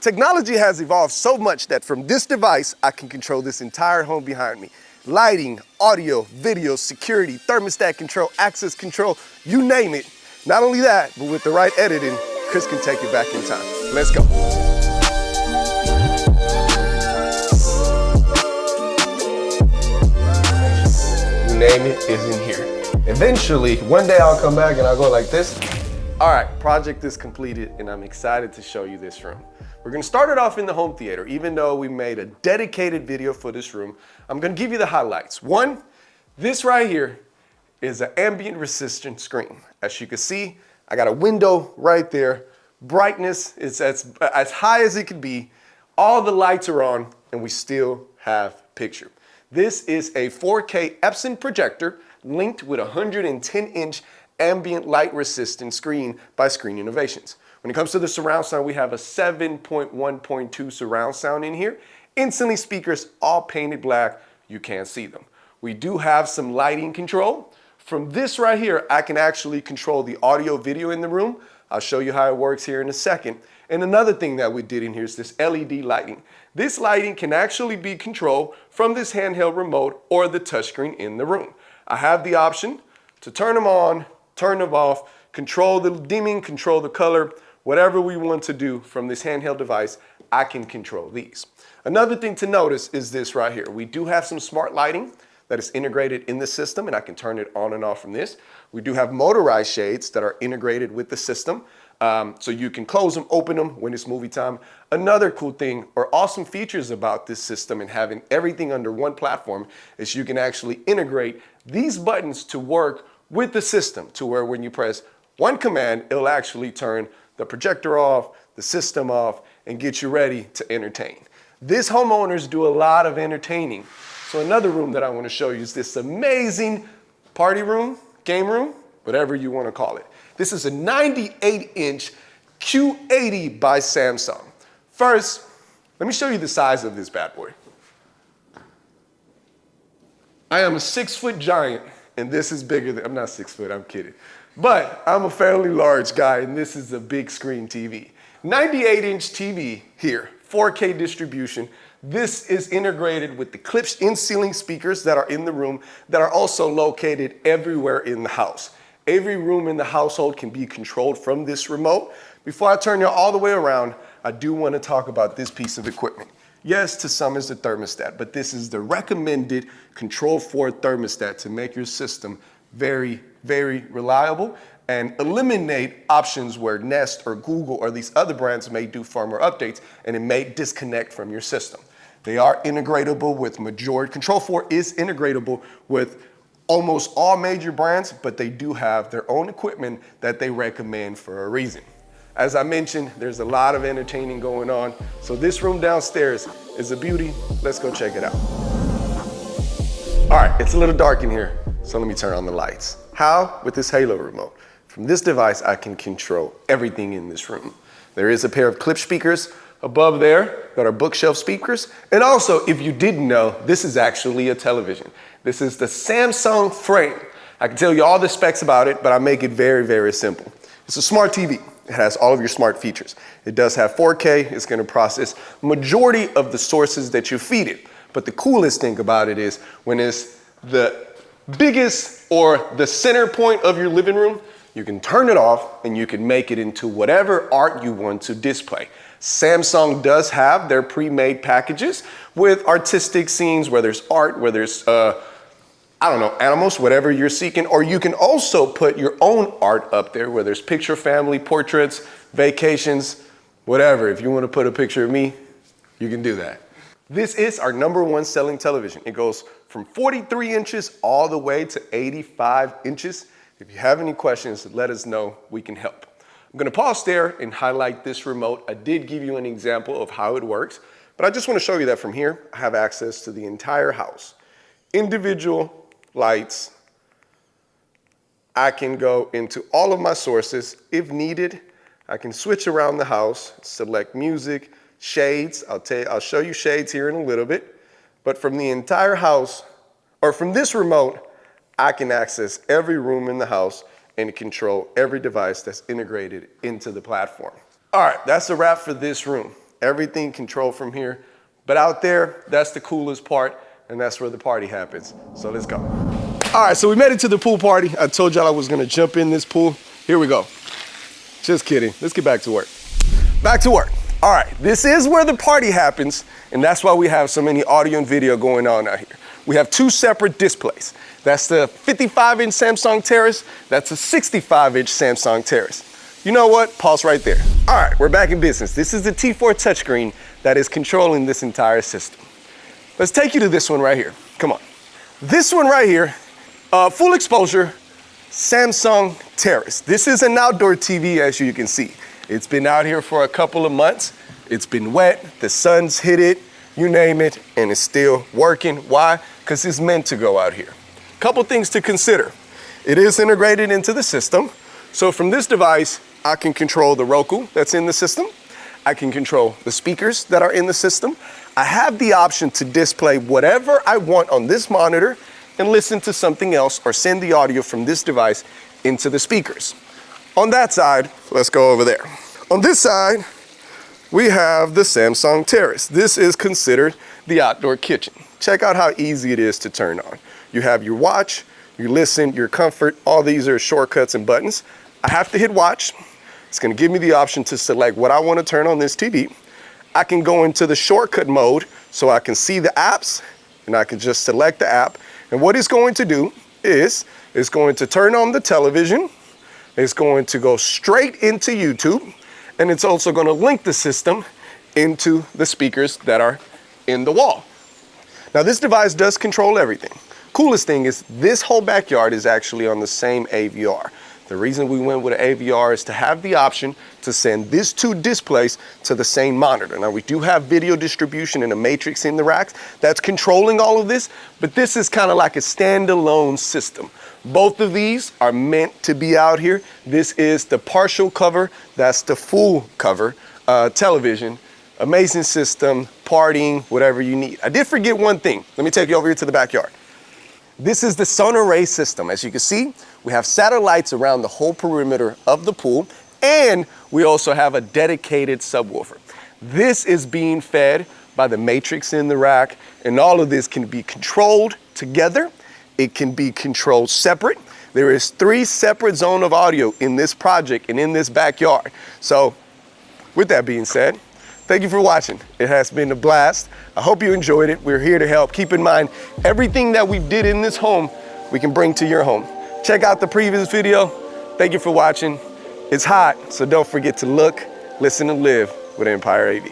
Technology has evolved so much that from this device, I can control this entire home behind me. Lighting, audio, video, security, thermostat control, access control, you name it. Not only that, but with the right editing, Chris can take it back in time. Let's go. You name it, is in here. Eventually, one day I'll come back and I'll go like this. All right, project is completed and I'm excited to show you this room. We're gonna start it off in the home theater. Even though we made a dedicated video for this room, I'm gonna give you the highlights. One, this right here is an ambient resistant screen. As you can see, I got a window right there. Brightness is as high as it can be. All the lights are on and we still have picture. This is a 4K Epson projector linked with a 110-inch ambient light resistant screen by Screen Innovations. When it comes to the surround sound, we have a 7.1.2 surround sound in here. Instantly speakers, all painted black, you can't see them. We do have some lighting control. From this right here, I can actually control the audio video in the room. I'll show you how it works here in a second. And another thing that we did in here is this LED lighting. This lighting can actually be controlled from this handheld remote or the touchscreen in the room. I have the option to turn them on, turn them off, control the dimming, control the color, whatever we want to do from this handheld device, I can control these. Another thing to notice is this right here. We do have some smart lighting that is integrated in the system and I can turn it on and off from this. We do have motorized shades that are integrated with the system. So you can close them, open them when it's movie time. Another cool thing or awesome features about this system and having everything under one platform is you can actually integrate these buttons to work with the system to where when you press one command, it'll actually turn the projector off, the system off, and get you ready to entertain. This homeowners do a lot of entertaining. So another room that I want to show you is this amazing party room, game room, whatever you want to call it. This is a 98-inch Q80 by Samsung. First, let me show you the size of this bad boy. I am a 6-foot giant, and this is bigger than, I'm not 6 foot, I'm kidding. But I'm a fairly large guy, and this is a big screen TV. 98-inch TV here, 4K distribution. This is integrated with the Klipsch in-ceiling speakers that are in the room that are also located everywhere in the house. Every room in the household can be controlled from this remote. Before I turn you all the way around, I do want to talk about this piece of equipment. Yes, to some is the thermostat, but this is the recommended Control 4 thermostat to make your system very, very reliable and eliminate options where Nest or Google or these other brands may do firmware updates and it may disconnect from your system. They are integratable with majority. Control 4 is integratable with almost all major brands, but they do have their own equipment that they recommend for a reason. As I mentioned, there's a lot of entertaining going on. So this room downstairs is a beauty. Let's go check it out. All right, it's a little dark in here, so let me turn on the lights. How? With this Halo remote. From this device, I can control everything in this room. There is a pair of Klipsch speakers above there that are bookshelf speakers. And also, if you didn't know, this is actually a television. This is the Samsung Frame. I can tell you all the specs about it, but I make it very, very simple. It's a smart TV. It has all of your smart features. It does have 4K. It's going to process majority of the sources that you feed it. But the coolest thing about it is when it's the biggest or the center point of your living room, you can turn it off and you can make it into whatever art you want to display. Samsung does have their pre-made packages with artistic scenes where there's art, where there's, animals, whatever you're seeking. Or you can also put your own art up there where there's picture family, portraits, vacations, whatever. If you want to put a picture of me, you can do that. This is our #1 selling television. It goes from 43 inches all the way to 85 inches. If you have any questions, let us know. We can help. I'm going to pause there and highlight this remote. I did give you an example of how it works, but I just want to show you that from here, I have access to the entire house. Individual lights. I can go into all of my sources. If needed, I can switch around the house, select music, shades. I'll show you shades here in a little bit. But from the entire house, or from this remote, I can access every room in the house and control every device that's integrated into the platform. All right, that's a wrap for this room. Everything controlled from here. But out there, that's the coolest part, and that's where the party happens. So let's go. All right, so we made it to the pool party. I told y'all I was gonna jump in this pool. Here we go. Just kidding. Let's get back to work. Back to work. All right, this is where the party happens, and that's why we have so many audio and video going on out here. We have two separate displays. That's the 55-inch Samsung Terrace. That's a 65-inch Samsung Terrace. You know what? Pause right there. All right, we're back in business. This is the T4 touchscreen that is controlling this entire system. Let's take you to this one right here. Come on. This one right here, full exposure, Samsung Terrace. This is an outdoor TV, as you can see. It's been out here for a couple of months. It's been wet, the sun's hit it, you name it, and it's still working. Why? Because it's meant to go out here. Couple things to consider. It is integrated into the system. So from this device, I can control the Roku that's in the system. I can control the speakers that are in the system. I have the option to display whatever I want on this monitor and listen to something else or send the audio from this device into the speakers. On that side, let's go over there. On this side, we have the Samsung Terrace. This is considered the outdoor kitchen. Check out how easy it is to turn on. You have your watch, you listen, your comfort, all these are shortcuts and buttons. I have to hit watch. It's gonna give me the option to select what I wanna turn on this TV. I can go into the shortcut mode so I can see the apps, and I can just select the app. And what it's going to do is, it's going to turn on the television, it's going to go straight into YouTube, and it's also gonna link the system into the speakers that are in the wall. Now this device does control everything. Coolest thing is this whole backyard is actually on the same AVR. The reason we went with an AVR is to have the option to send these two displays to the same monitor. Now we do have video distribution and a matrix in the racks that's controlling all of this, but this is kind of like a standalone system. Both of these are meant to be out here. This is the partial cover, that's the full cover television. Amazing system, partying, whatever you need. I did forget one thing. Let me take you over here to the backyard. This is the sun array system. As you can see, we have satellites around the whole perimeter of the pool, and we also have a dedicated subwoofer. This is being fed by the matrix in the rack, and all of this can be controlled together. It can be controlled separate. There is 3 separate zones of audio in this project and in this backyard. So with that being said, thank you for watching. It has been a blast. I hope you enjoyed it. We're here to help. Keep in mind, everything that we did in this home, we can bring to your home. Check out the previous video. Thank you for watching. It's hot, so don't forget to look, listen, and live with Empire AV.